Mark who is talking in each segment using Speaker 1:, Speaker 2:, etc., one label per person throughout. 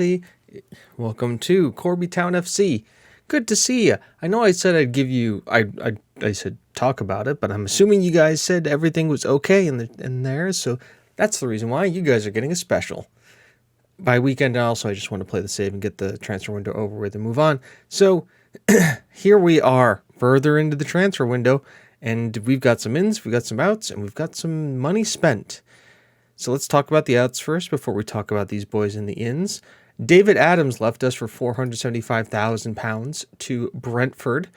Speaker 1: everybody. Welcome to Corby Town FC. Good to see you. I know I said I'd give you, I said talk about it, but I'm assuming you guys said everything was okay in there, so that's the reason why you guys are getting a special. By weekend also, I just want to play the save and get the transfer window over with and move on. So here we are, further into the transfer window, and we've got some ins, we've got some outs, and we've got some money spent. So let's talk about the outs first before we talk about these boys in the ins. David Adams left us for £475,000 to Brentford.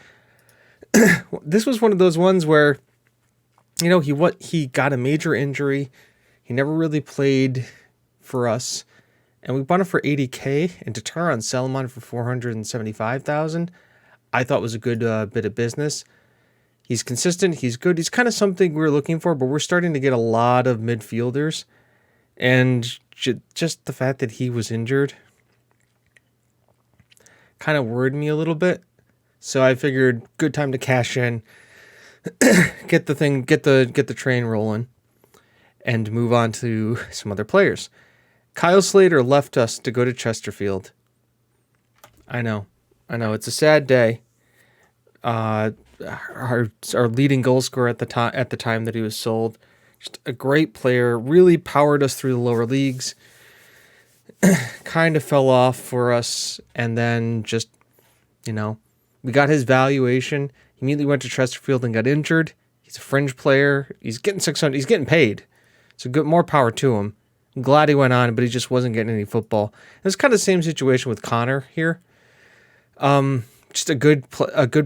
Speaker 1: This was one of those ones where, you know, he got a major injury. He never really played for us. And we bought him for $80K, and to turn around and sell him on for $475,000, I thought was a good bit of business. He's consistent. He's good. He's kind of something we were looking for, but we're starting to get a lot of midfielders. And just the fact that he was injured kind of worried me a little bit. So I figured good time to cash in, get the train rolling, and move on to some other players. Kyle Slater left us to go to Chesterfield. I know. It's a sad day. Our leading goal scorer at the time that he was sold, just a great player, really powered us through the lower leagues. Kind of fell off for us, and then just, we got his valuation. He immediately went to Chesterfield and got injured. He's a fringe player. He's getting 600. He's getting paid, so good, more power to him. I'm glad he went on, but he just wasn't getting any football. It's kind of the same situation with Connor here. Just a good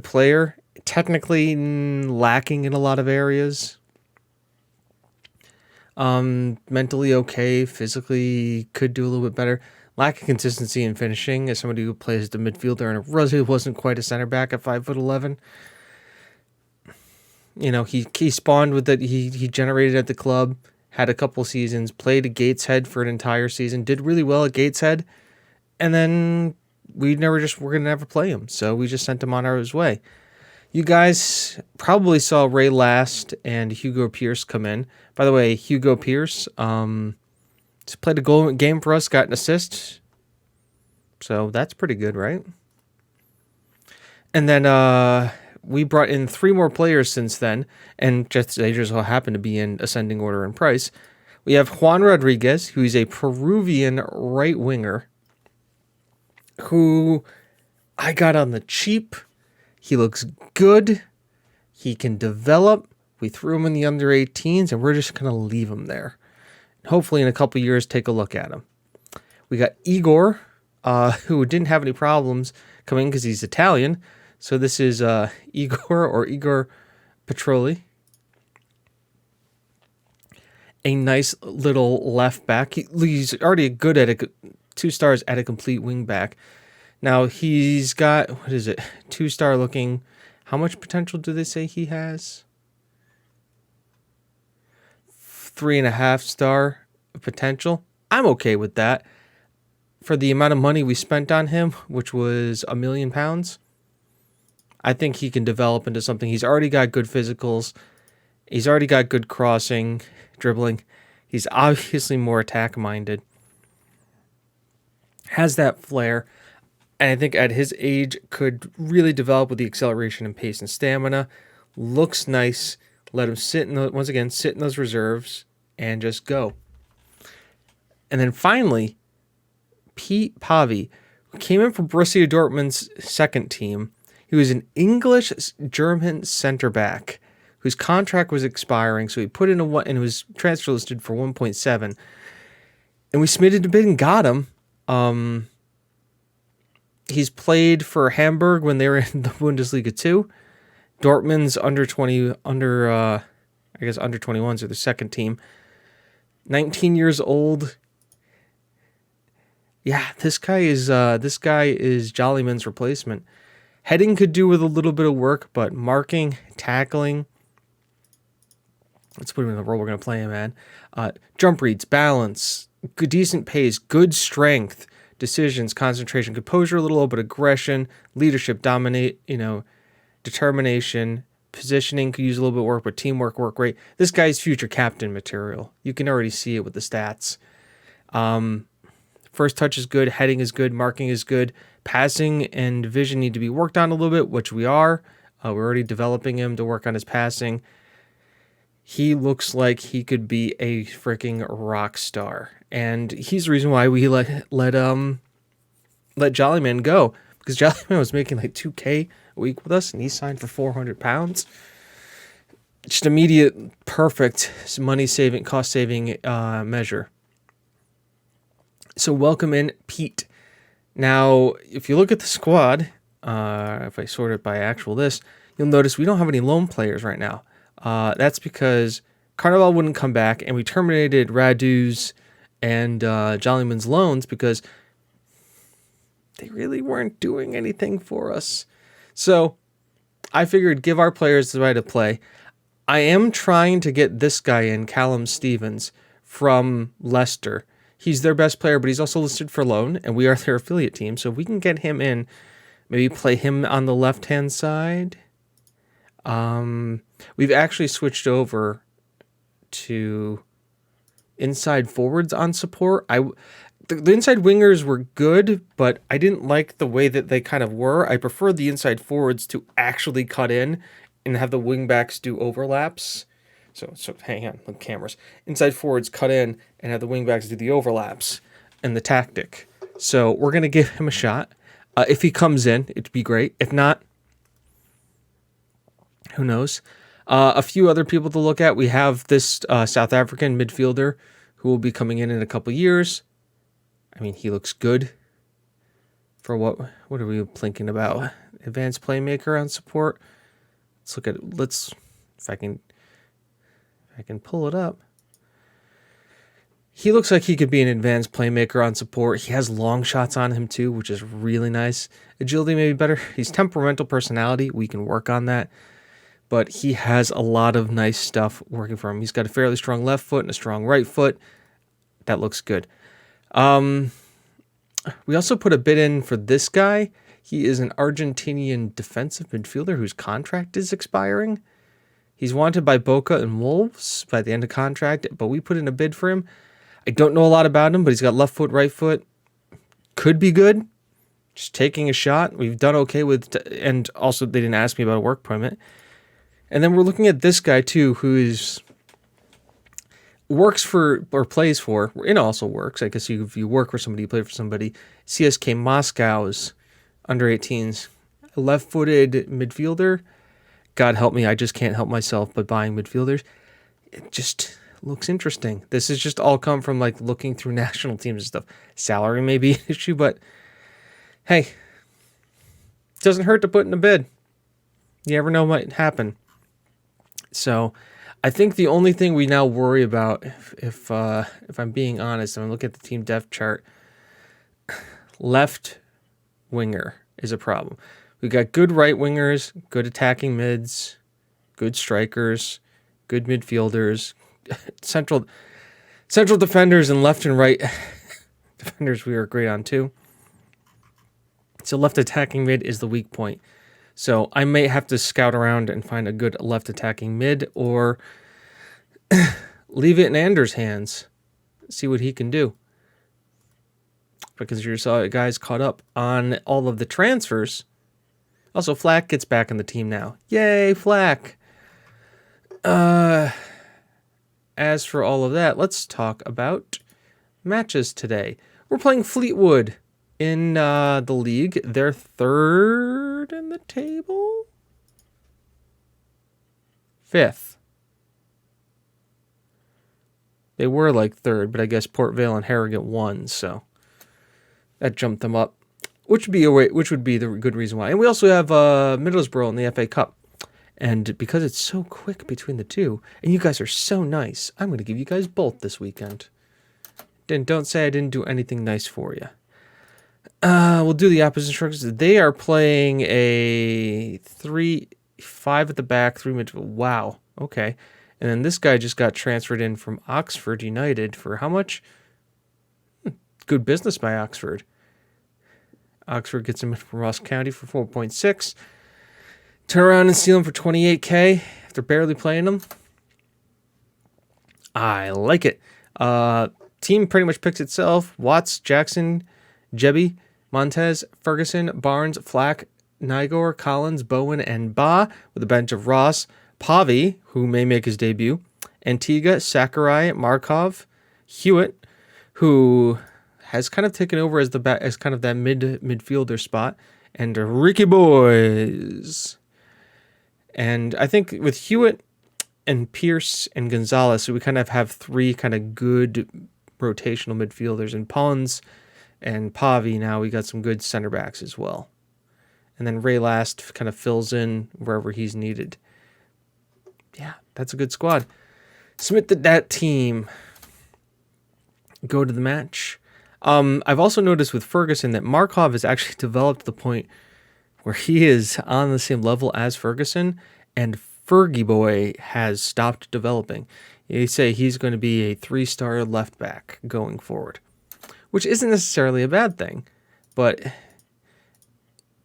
Speaker 1: player, technically lacking in a lot of areas. Mentally okay, physically could do a little bit better. Lack of consistency in finishing as somebody who plays the midfielder and really wasn't quite a center back at 5'11". He spawned with it. He generated at the club, had a couple seasons, played at Gateshead for an entire season, did really well at Gateshead, and then we're gonna never play him, so we just sent him on his way. You guys probably saw Ray Last and Hugo Pierce come in. By the way, Hugo Pierce just played a game for us, got an assist, so that's pretty good, right? And then we brought in 3 more players since then, and they just all happen to be in ascending order in price. We have Juan Rodriguez, who is a Peruvian right winger, who I got on the cheap. He looks good. He can develop. We threw him in the under 18s, and we're just going to leave him there. Hopefully in a couple years, take a look at him. We got Igor, who didn't have any problems coming because he's Italian. So this is Igor Petroli. A nice little left back. He's already good at 2 stars at a complete wing back. Now he's got, 2-star looking. How much potential do they say he has? 3.5-star potential. I'm okay with that. For the amount of money we spent on him, which was £1 million, I think he can develop into something. He's already got good physicals. He's already got good crossing, dribbling. He's obviously more attack-minded. Has that flair. And I think at his age could really develop with the acceleration and pace and stamina. Looks nice. Let him sit in those reserves and just go. And then finally, Pete Pavi, who came in from Borussia Dortmund's second team. He was an English-German center back whose contract was expiring, so he put in and was transfer listed for 1.7. And we submitted a bid and got him. He's played for Hamburg when they were in the Bundesliga too. Dortmund's under 21s are the second team. 19 years old. Yeah, this guy is Jollyman's replacement. Heading could do with a little bit of work, but marking, tackling. Let's put him in the role we're going to play him in. Jump reads, balance, good, decent pace, good strength, decisions, concentration, composure, a little bit of aggression, leadership, determination, positioning could use a little bit of work, but teamwork work great. This guy's future captain material. You can already see it with the stats. First touch is good, heading is good, marking is good, passing and vision need to be worked on a little bit, which we are. We're already developing him to work on his passing. He looks like he could be a freaking rock star, and he's the reason why we let Jollyman go, because Jollyman was making like $2K a week with us, and he signed for £400. Just immediate, perfect money saving, cost saving measure. So welcome in Pete. Now, if you look at the squad, if I sort it by actual list, you'll notice we don't have any loan players right now. That's because Carnival wouldn't come back, and we terminated Radu's and Jollyman's loans because they really weren't doing anything for us. So I figured give our players the right to play. I am trying to get this guy in, Callum Stevens, from Leicester. He's their best player, but he's also listed for loan, and we are their affiliate team. So if we can get him in, maybe play him on the left-hand side. We've actually switched over to inside forwards on support. The inside wingers were good, but I didn't like the way that they kind of were. I prefer the inside forwards to actually cut in and have the wingbacks do overlaps. So hang on, the cameras. Inside forwards cut in and have the wingbacks do the overlaps and the tactic. So we're going to give him a shot. If he comes in, it'd be great. If not, who knows? A few other people to look at. We have this South African midfielder who will be coming in a couple years. I mean, he looks good. For what are we thinking about? Advanced playmaker on support. Let's look at it. If I can pull it up. He looks like he could be an advanced playmaker on support. He has long shots on him too, which is really nice. Agility may be better. He's temperamental personality. We can work on that. But he has a lot of nice stuff working for him. He's got a fairly strong left foot and a strong right foot. That looks good. We also put a bid in for this guy. He is an Argentinian defensive midfielder whose contract is expiring. He's wanted by Boca and Wolves by the end of contract, but we put in a bid for him. I don't know a lot about him, but he's got left foot, right foot. Could be good. Just taking a shot. We've done okay with, and also they didn't ask me about a work permit. And then we're looking at this guy too, who works for or plays for, and also works. I guess if you work for somebody, you play for somebody. CSK Moscow's under 18s, a left-footed midfielder. God help me, I just can't help myself but buying midfielders. It just looks interesting. This has just all come from like looking through national teams and stuff. Salary may be an issue, but hey, it doesn't hurt to put in a bid. You never know what might happen. So I think the only thing we now worry about, if I'm being honest, and I look at the team depth chart, left winger is a problem. We got good right wingers, good attacking mids, good strikers, good midfielders, central defenders, and left and right defenders we are great on too. So left attacking mid is the weak point. So I may have to scout around and find a good left attacking mid, or leave it in Anders' hands, see what he can do. Because you saw guys caught up on all of the transfers. Also, Flack gets back in the team now. Yay, Flack! As for all of that, let's talk about matches today. We're playing Fleetwood in the league. They're third in the table? Fifth. They were like third, but I guess Port Vale and Harrogate won, so that jumped them up, which would be the good reason why. And we also have Middlesbrough in the FA Cup. And because it's so quick between the two, and you guys are so nice, I'm going to give you guys both this weekend. Don't say I didn't do anything nice for you. We'll do the opposite structures. They are playing a 3-5 at the back, 3 midfield. Wow. Okay. And then this guy just got transferred in from Oxford United for how much? Good business by Oxford. Oxford gets him from Ross County for 4.6. Turn around and steal him for 28K after barely playing him. I like it. team pretty much picks itself. Watts, Jackson, Jebby, Montez, Ferguson, Barnes, Flack, Nigor, Collins, Bowen, and Ba, with a bench of Ross, Pavi, who may make his debut, Antigua, Sakurai, Markov, Hewitt, who has kind of taken over as as kind of that midfielder spot, and Ricky Boys. And I think with Hewitt and Pierce and Gonzalez, so we kind of have three kind of good rotational midfielders, and Pons and Pavi. Now we got some good center backs as well. And then Ray Last kind of fills in wherever he's needed. Yeah, that's a good squad. Submit that team. Go to the match. I've also noticed with Ferguson that Markov has actually developed to the point where he is on the same level as Ferguson, and Fergie Boy has stopped developing. They say he's going to be a 3-star left back going forward, which isn't necessarily a bad thing, but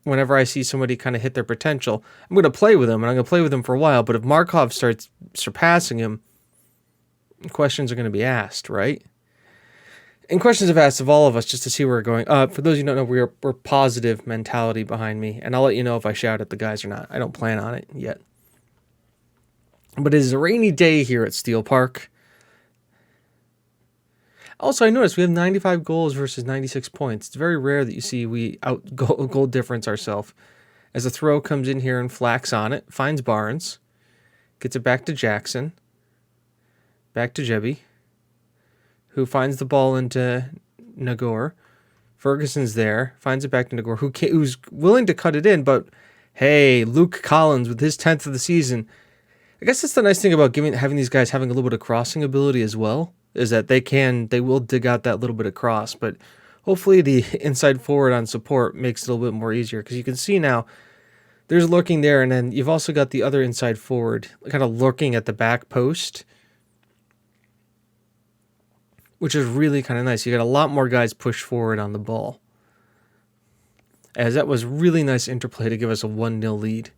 Speaker 1: whenever I see somebody kind of hit their potential, I'm going to play with him, and I'm going to play with him for a while. But if Markov starts surpassing him, questions are going to be asked, right? And questions have asked of all of us just to see where we're going. For those of you who don't know, we're positive mentality behind me, and I'll let you know if I shout at the guys or not. I don't plan on it yet. But it is a rainy day here at Steel Park. Also, I noticed we have 95 goals versus 96 points. It's very rare that you see we out goal difference ourselves. As a throw comes in here and Flack's on it, finds Barnes, gets it back to Jackson, back to Jebby, who finds the ball into Nagor. Ferguson's there, finds it back to Nagor, who's willing to cut it in, but hey, Luke Collins with his 10th of the season. I guess that's the nice thing about having these guys having a little bit of crossing ability as well, is that they will dig out that little bit of cross, but hopefully the inside forward on support makes it a little bit more easier, because you can see now there's lurking there, and then you've also got the other inside forward kind of lurking at the back post, which is really kind of nice. You got a lot more guys push forward on the ball, as that was really nice interplay to give us a 1-0 lead.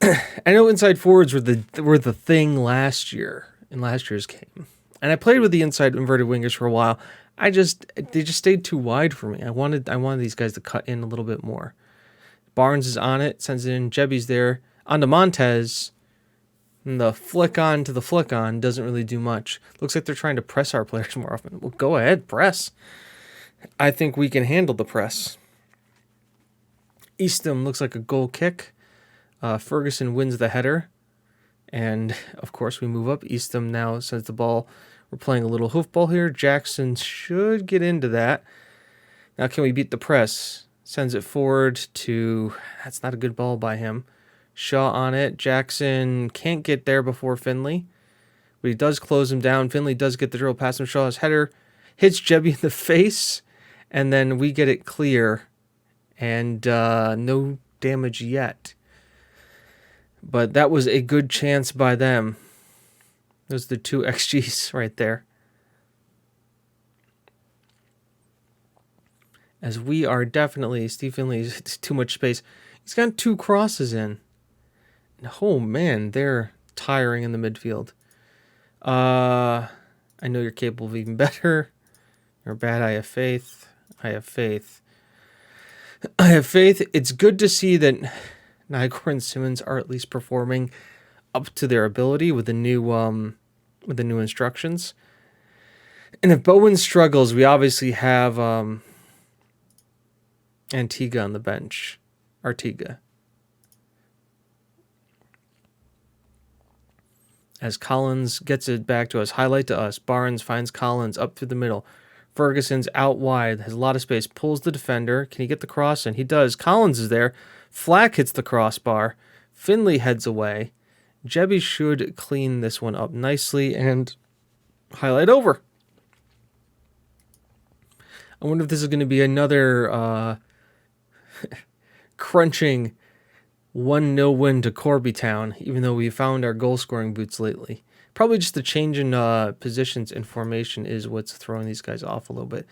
Speaker 1: I know inside forwards were the thing last year in last year's game, and I played with the inside inverted wingers for a while. They just stayed too wide for me. I wanted these guys to cut in a little bit more. Barnes is on it, sends it in. Jebby's there on to Montez. And the flick on to the flick on doesn't really do much. Looks like they're trying to press our players more often. Well, go ahead, press. I think we can handle the press. Eastham looks like a goal kick. Ferguson wins the header. And, of course, we move up. Eastham now sends the ball. We're playing a little hoofball here. Jackson should get into that. Now can we beat the press? Sends it forward to... That's not a good ball by him. Shaw on it. Jackson can't get there before Finley, but he does close him down. Finley does get the drill past him. Shaw's header hits Jebby in the face, and then we get it clear, and no damage yet. But that was a good chance by them. Those are the 2 XGs right there. As we are definitely... Steve Finley's too much space. He's got 2 crosses in. Oh, man, they're tiring in the midfield. I know you're capable of even better. You're bad. I have faith. I have faith. I have faith. It's good to see that Nigor and Simmons are at least performing up to their ability with the new instructions. And if Bowen struggles, we obviously have Antigua on the bench. Artiga. As Collins gets it back to us, highlight to us. Barnes finds Collins up through the middle. Ferguson's out wide, has a lot of space, pulls the defender. Can he get the cross in? He does. Collins is there. Flack hits the crossbar. Finley heads away. Jebby should clean this one up nicely and highlight over. I wonder if this is going to be another crunching 1-0 win to Corby Town, even though we found our goal-scoring boots lately. Probably just the change in positions and formation is what's throwing these guys off a little bit.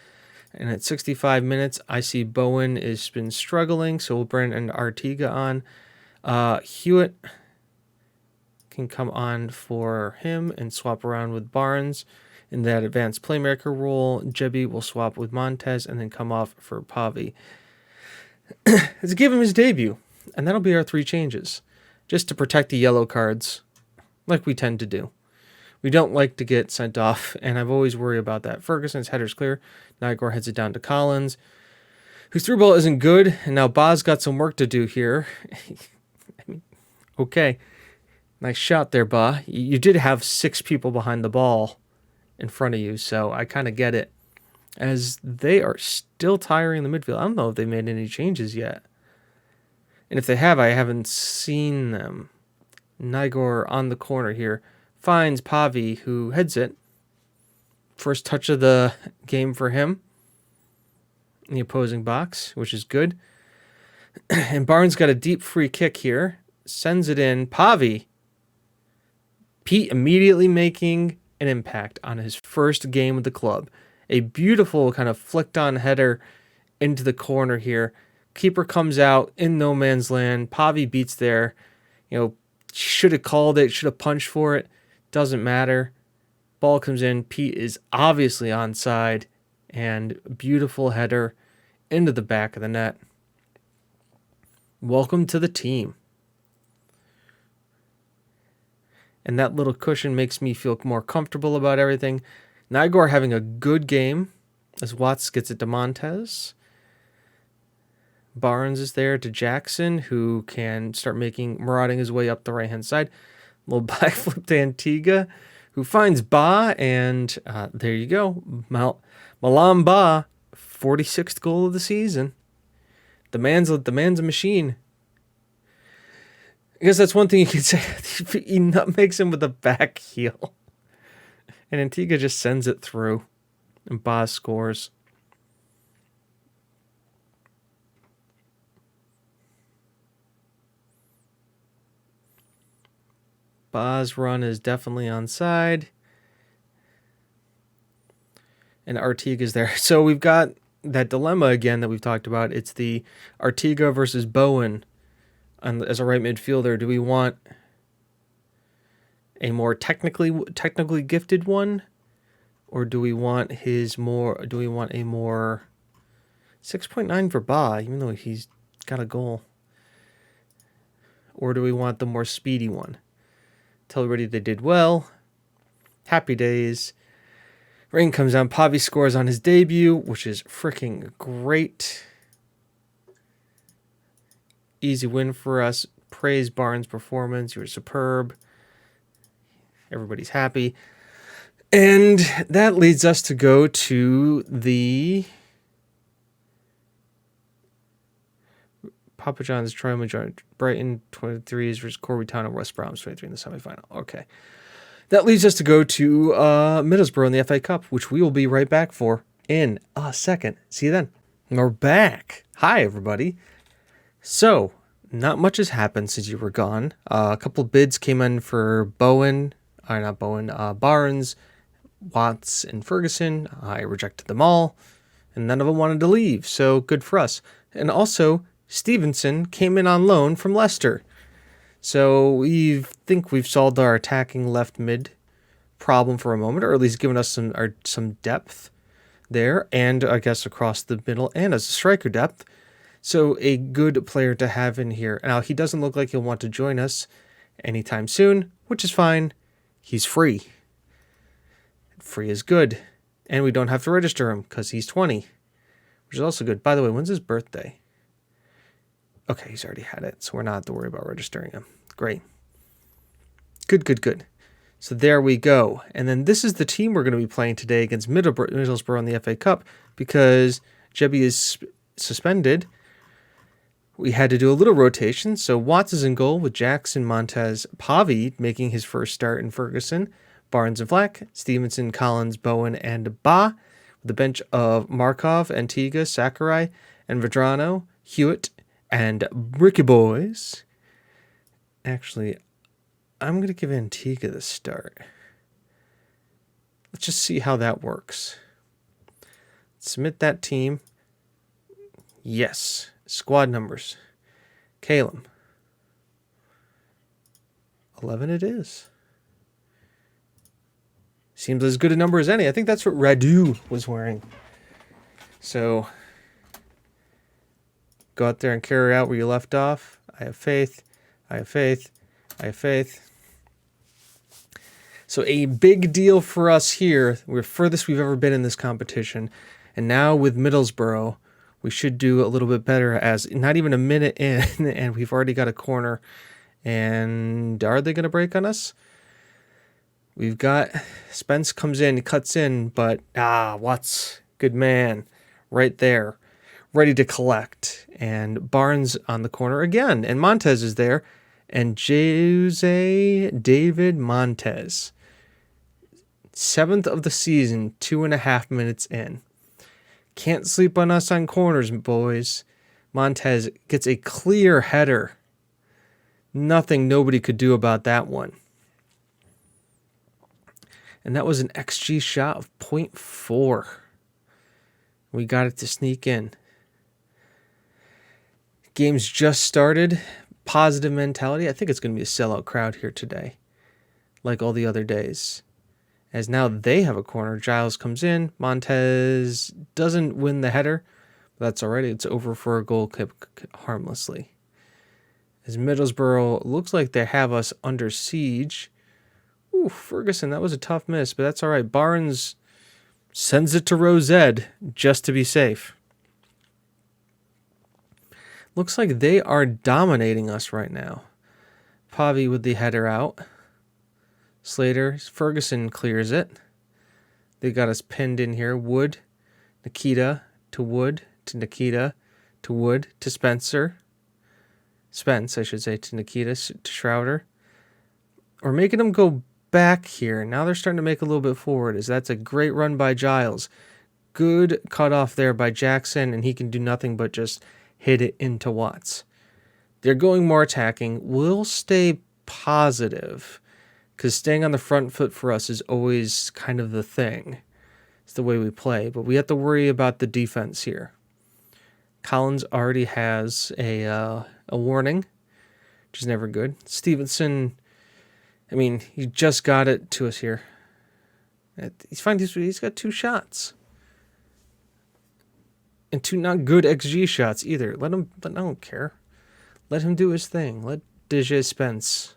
Speaker 1: And at 65 minutes, I see Bowen has been struggling, so we'll bring an Artiga on. Hewitt can come on for him and swap around with Barnes. in that advanced playmaker role. Jebi will swap with Montez and then come off for Pavi. Let's give him his debut, and that'll be our 3 changes, just to protect the yellow cards, like we tend to do. We don't like to get sent off, and I've always worried about that. Ferguson's header's clear. Nygor heads it down to Collins, whose through ball isn't good, and now Ba's got some work to do here. I mean, okay. Nice shot there, Ba. You did have 6 people behind the ball in front of you, so I kind of get it. As they are still tiring the midfield. I don't know if they made any changes yet. And if they have, I haven't seen them. Nygor on the corner here finds Pavi, who heads it. First touch of the game for him in the opposing box, which is good. And Barnes got a deep free kick here. Sends it in. Pavi. Pete immediately making an impact on his first game with the club. A beautiful kind of flicked on header into the corner here. Keeper comes out in no man's land. Pavi beats there. Should have called it, should have punched for it. Doesn't matter. Ball comes in. Pete is obviously onside. And beautiful header into the back of the net. Welcome to the team. And that little cushion makes me feel more comfortable about everything. Nygor having a good game as Watts gets it to Montez. Barnes is there to Jackson, who can start marauding his way up the right-hand side. Little backflip to Antigua, who finds Ba, and there you go. Malam Ba, 46th goal of the season. The man's a machine. I guess that's one thing you could say. He nutmegs him with a back heel. And Antigua just sends it through. And Ba scores. Ba's run is definitely onside. And Artigua's there. So we've got that dilemma again that we've talked about. It's the Artiga versus Bowen as a right midfielder. Do we want a more technically gifted one, or do we want a more 6.9 for Ba, even though he's got a goal, or do we want the more speedy one? Tell everybody they did well. Happy days. Rain comes down. Pavi scores on his debut, which is freaking great. Easy win for us. Praise Barnes' performance. You were superb. Everybody's happy. And that leads us to go to the Papa John's Troy Major Brighton 23s versus Corby Town and West Bromwich 23 in the semifinal. Okay. That leads us to go to Middlesbrough in the FA Cup, which we will be right back for in a second. See you then. We're back. Hi, everybody. So, not much has happened since you were gone. A couple bids came in for Barnes, Watts, and Ferguson. I rejected them all, and none of them wanted to leave, so good for us. And also, Stevenson came in on loan from Leicester. So we think we've solved our attacking left mid problem for a moment, or at least given us some depth there, and I guess across the middle and as a striker depth. So a good player to have in here. Now, he doesn't look like he'll want to join us anytime soon, which is fine. He's free. Free is good. And we don't have to register him because he's 20, which is also good. By the way, when's his birthday? Okay, he's already had it, so we're not have to worry about registering him. Great. Good. So there we go. And then this is the team we're going to be playing today against Middlesbrough in the FA Cup because Jebi is suspended. We had to do a little rotation. So Watts is in goal with Jackson, Montez, Pavi making his first start in Ferguson, Barnes and Flack, Stevenson, Collins, Bowen, and Ba. With the bench of Markov, Antigua, Sakurai, and Vedrano, Hewitt, and Ricky Boys. Actually, I'm going to give Antigua the start. Let's just see how that works. Submit that team. Yes. Squad numbers. Calum. 11 it is. Seems as good a number as any. I think that's what Radu was wearing. So go out there and carry out where you left off. I have faith. I have faith. I have faith. So a big deal for us here. We're furthest we've ever been in this competition. And now with Middlesbrough, we should do a little bit better, as not even a minute in and we've already got a corner. And are they going to break on us? We've got Spence comes in, cuts in, but Watts, good man, right there, ready to collect. And Barnes on the corner again, and Montez is there, and Jose David Montez, 7th of the season, 2.5 minutes in. Can't sleep on us on corners, boys. Montez gets a clear header. Nothing nobody could do about that one. And that was an XG shot of 0.4. We got it to sneak in. Game's just started. Positive mentality. I think it's going to be a sellout crowd here today, like all the other days. As now they have a corner. Giles comes in. Montez doesn't win the header. But that's all right. It's over for a goal kick harmlessly. As Middlesbrough looks like they have us under siege. Ooh, Ferguson, that was a tough miss, but that's all right. Barnes sends it to Rosed just to be safe. Looks like they are dominating us right now. Pavi with the header out. Slater, Ferguson clears it. They got us pinned in here. Wood, Nikita to Wood to Nikita to Wood to Spencer. Spence, I should say, to Nikita to Schroeder. We're making them go back here. Now they're starting to make a little bit forward, as that's a great run by Giles. Good cut off there by Jackson, and he can do nothing but just hit it into Watts. They're going more attacking. We'll stay positive, because staying on the front foot for us is always kind of the thing. It's the way we play, but we have to worry about the defense here. Collins already has a warning, which is never good. Stevenson, I mean, he just got it to us here. He's fine. He's got 2 shots. And 2 not good XG shots either. I don't care. Let him do his thing. Let DJ Spence.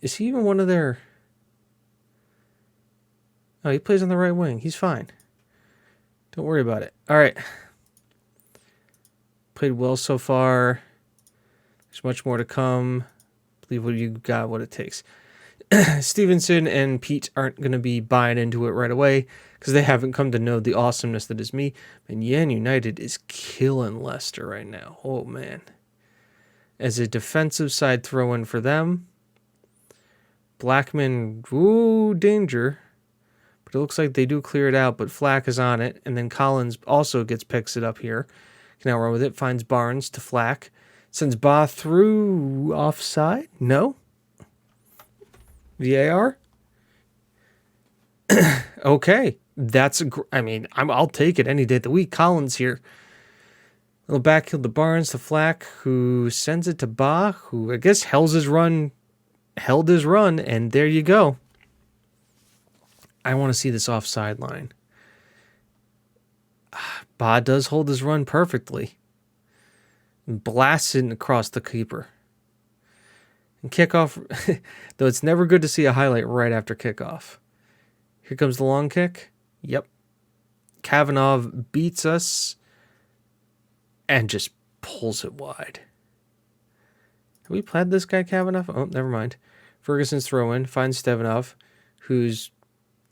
Speaker 1: Is he even one of their... Oh, he plays on the right wing. He's fine. Don't worry about it. All right. Played well so far. There's much more to come. Believe what you got, what it takes. Stevenson and Pete aren't going to be buying into it right away because they haven't come to know the awesomeness that is me. And Yan United is killing Leicester right now. Oh, man. As a defensive side throw-in for them. Blackman, ooh, danger. But it looks like they do clear it out, but Flack is on it. And then Collins also picks it up here. Can now run with it. Finds Barnes to Flack. Sends Ba through offside. No. VAR. Okay. That's I'll take it any day of the week. Collins here. Little backheel to Barnes to Flack, who sends it to Ba, who I guess held his run, and there you go. I want to see this offside line. Ba does hold his run perfectly. And blasts it across the keeper. And kickoff, though it's never good to see a highlight right after kickoff. Here comes the long kick. Yep. Kavanaugh beats us and just pulls it wide. Have we played this guy, Kavanaugh? Oh, never mind. Ferguson's throw in, finds Stevanov, whose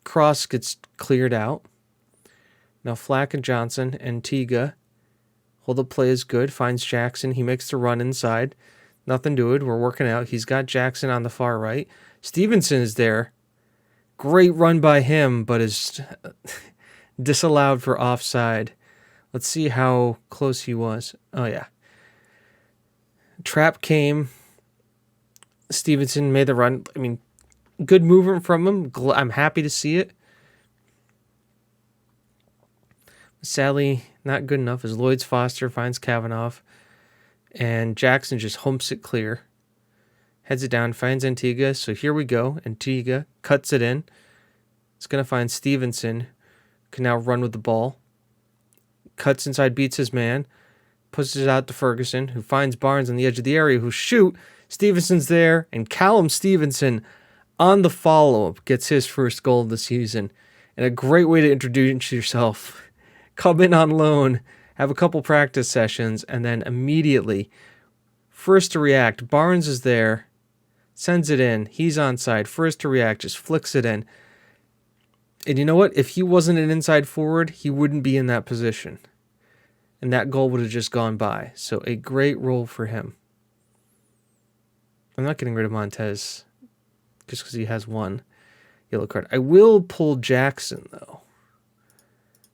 Speaker 1: cross gets cleared out. Now Flack and Johnson and Tiga. Hold up play is good. Finds Jackson. He makes the run inside. Nothing to it. We're working out. He's got Jackson on the far right. Stevenson is there. Great run by him, but is disallowed for offside. Let's see how close he was. Oh, yeah. Trap came. Stevenson made the run. I mean, good movement from him. I'm happy to see it. Sadly, not good enough as Lloyd's Foster finds Kavanaugh. And Jackson just humps it clear. Heads it down, finds Antigua. So here we go. Antigua cuts it in. It's going to find Stevenson. Can now run with the ball. Cuts inside, beats his man. Pushes it out to Ferguson, who finds Barnes on the edge of the area, who shoot. Stevenson's there, and Callum Stevenson on the follow-up gets his first goal of the season. And a great way to introduce yourself. Come in on loan, have a couple practice sessions, and then immediately, first to react, Barnes is there, sends it in, he's onside, first to react, just flicks it in. And you know what? If he wasn't an inside forward, he wouldn't be in that position. And that goal would have just gone by. So a great role for him. I'm not getting rid of Montez just because he has one yellow card. I will pull Jackson, though.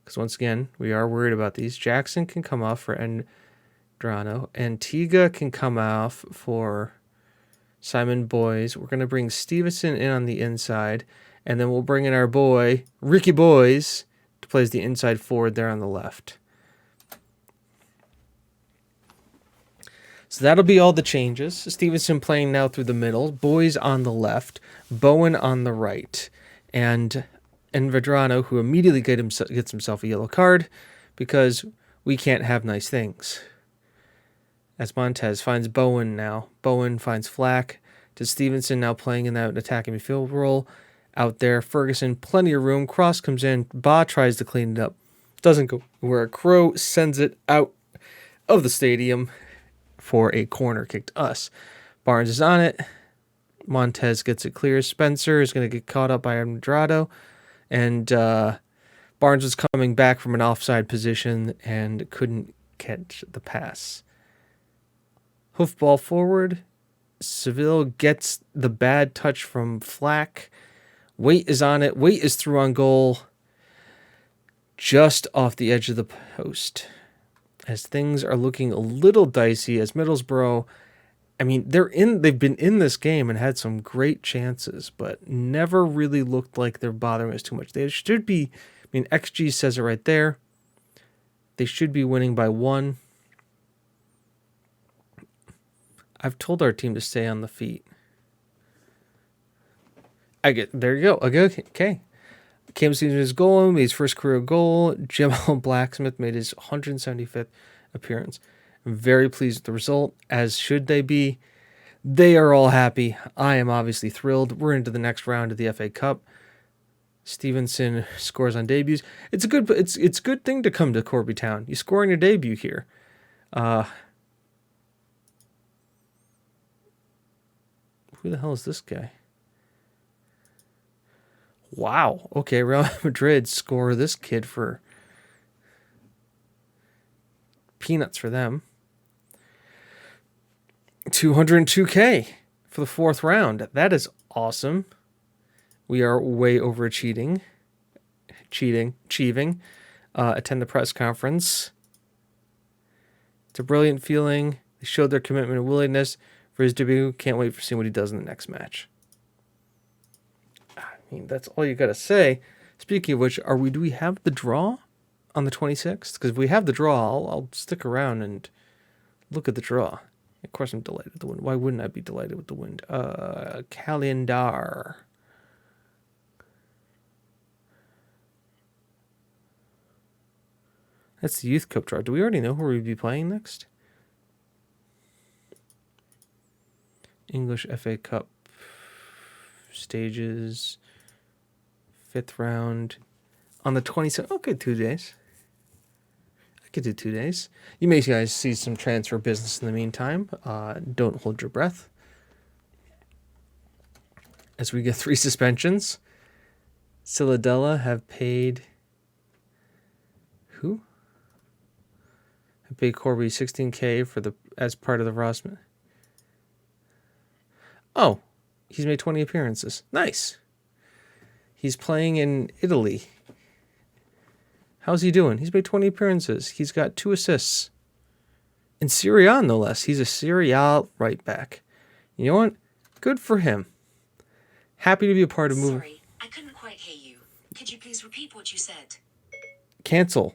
Speaker 1: Because once again, we are worried about these. Jackson can come off for Andrano. Antigua can come off for Simon Boys. We're going to bring Stevenson in on the inside. And then we'll bring in our boy, Ricky Boys, to play as the inside forward there on the left. So that'll be all the changes. Stevenson playing now through the middle. Boys on the left. Bowen on the right. And Vedrano, who immediately gets himself a yellow card because we can't have nice things. As Montez finds Bowen now. Bowen finds Flack to Stevenson, now playing in that attacking midfield role. Out there, Ferguson, plenty of room. Cross comes in. Ba tries to clean it up. Doesn't go where a Crow sends it out of the stadium for a corner kick to us. Barnes is on it. Montez gets it clear. Spencer is going to get caught up by Andrado. And Barnes was coming back from an offside position and couldn't catch the pass. Hoofball forward. Seville gets the bad touch from Flack. Waite is on it. Waite is through on goal. Just off the edge of the post. As things are looking a little dicey as Middlesbrough, I mean, they've been in this game and had some great chances, but never really looked like they're bothering us too much. They should be, I mean, XG says it right there. They should be winning by 1. I've told our team to stay on the feet. There you go. Okay. Cam Stevens made his goal, made his first career goal. Jamal Blacksmith made his 175th appearance. I'm very pleased with the result, as should they be. They are all happy. I am obviously thrilled. We're into the next round of the FA Cup. Stevenson scores on debuts. It's a good thing to come to Corby Town. You score on your debut here. Who the hell is this guy? Wow. Okay, Real Madrid score this kid for peanuts for them. 202K for the 4th round. That is awesome. We are way overachieving. Attend the press conference. It's a brilliant feeling. They showed their commitment and willingness for his debut. Can't wait for seeing what he does in the next match. I mean, that's all you got to say. Speaking of which, do we have the draw on the 26th? Because if we have the draw, I'll stick around and look at the draw. Of course, I'm delighted with the win. Why wouldn't I be delighted with the win? Calendar. That's the Youth Cup draw. Do we already know who we'd be playing next? English FA Cup stages. 5th round on the 27th. Okay, 2 days. I could do 2 days. You may guys see some transfer business in the meantime. Don't hold your breath. As we get 3 suspensions. Ciladella have paid... Who? Have paid Corby 16K as part of the Rossman. Oh, he's made 20 appearances. Nice. He's playing in Italy. How's he doing? He's made 20 appearances. He's got 2 assists. In Serie A, no less. He's a Serie A right back. You know what? Good for him. Happy to be a part of moving.
Speaker 2: Sorry, I couldn't quite hear you. Could you please repeat what you said?
Speaker 1: Cancel.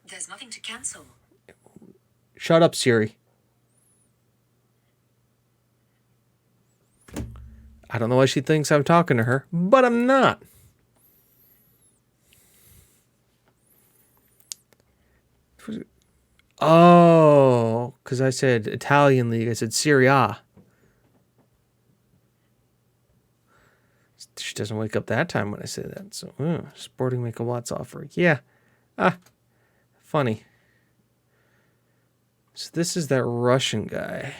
Speaker 2: There's nothing to cancel.
Speaker 1: Shut up, Siri. I don't know why she thinks I'm talking to her, but I'm not. Oh, because I said Italian league. I said Serie A. She doesn't wake up that time when I say that. So, Sporting make a Watts offer. Yeah. Funny. So this is that Russian guy.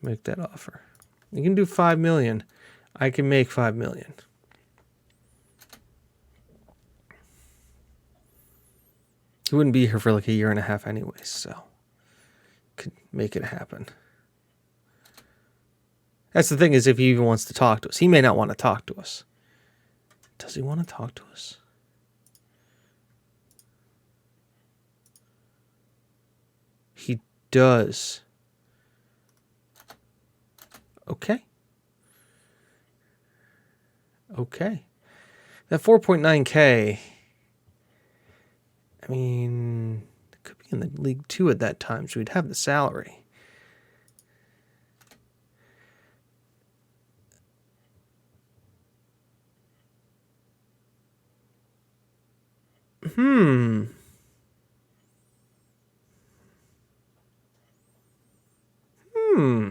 Speaker 1: Make that offer. You can do 5 million. I can make 5 million. He wouldn't be here for like a year and a half anyways, so could make it happen. That's the thing, is if he even wants to talk to us. He may not want to talk to us. Does he want to talk to us? He does. Okay. Okay. That 4.9K, I mean, it could be in the League 2 at that time, so we'd have the salary. Hmm. Hmm.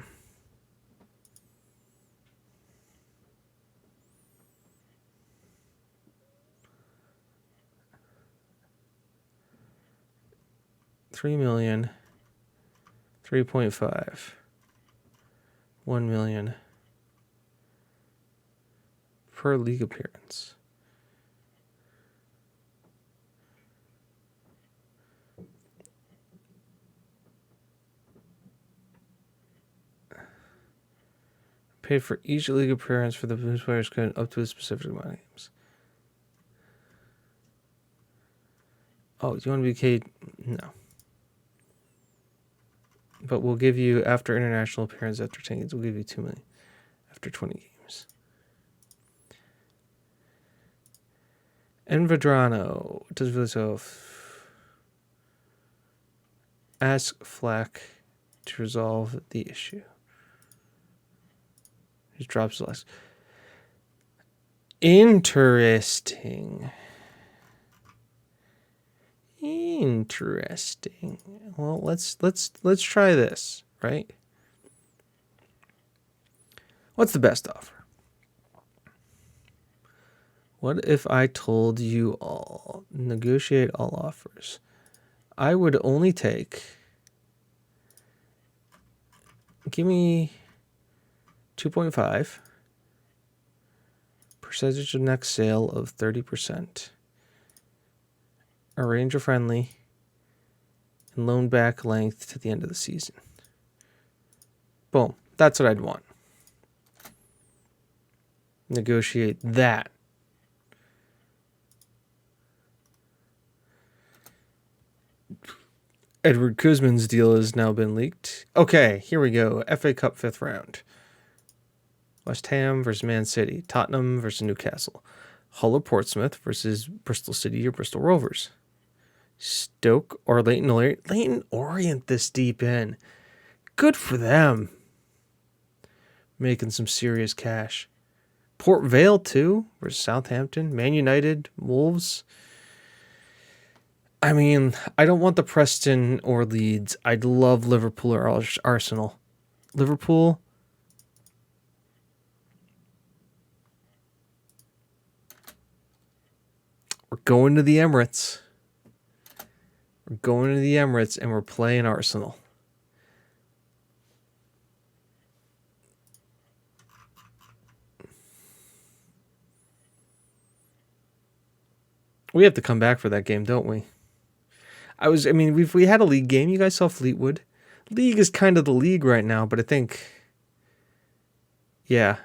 Speaker 1: $3 million, 3.5, 1 million per league appearance. Paid for each league appearance for the players up to a specific amount of games. Oh, do you want to be paid? No. But we'll give you, after international appearance, after 10 games, we'll give you 2 million after 20 games. Envadrano does himself. Ask Flack to resolve the issue. He drops the last. Interesting. Interesting. Well, let's try this, right? What's the best offer? What if I told you all, negotiate all offers? I would only take, give me 2.5, percentage of next sale of 30%, arrange a friendly, and loan back length to the end of the season. Boom. That's what I'd want. Negotiate that. Edward Kuzman's deal has now been leaked. Okay, here we go. FA Cup 5th round. West Ham versus Man City. Tottenham versus Newcastle. Hull or Portsmouth versus Bristol City or Bristol Rovers. Stoke or Leighton Orient. Leighton Orient this deep in. Good for them. Making some serious cash. Port Vale too versus Southampton. Man United, Wolves. I mean, I don't want the Preston or Leeds. I'd love Liverpool or Arsenal. Liverpool. We're going to the Emirates. We're going to the Emirates and we're playing Arsenal. We have to come back for that game, don't we? I mean, if we had a league game, you guys saw Fleetwood. League is kind of the league right now, but I think, yeah,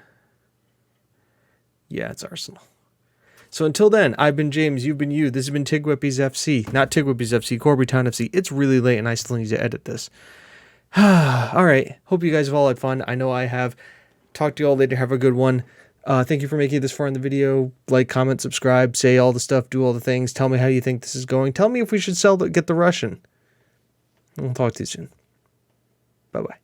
Speaker 1: it's Arsenal. So until then, I've been James, you've been you. This has been TGWPIS FC, not TGWPIS FC, Corby Town FC. It's really late and I still need to edit this. All right. Hope you guys have all had fun. I know I have. Talk to you all later. Have a good one. Thank you for making it this far in the video. Like, comment, subscribe, say all the stuff, do all the things. Tell me how you think this is going. Tell me if we should get the Russian. We'll talk to you soon. Bye-bye.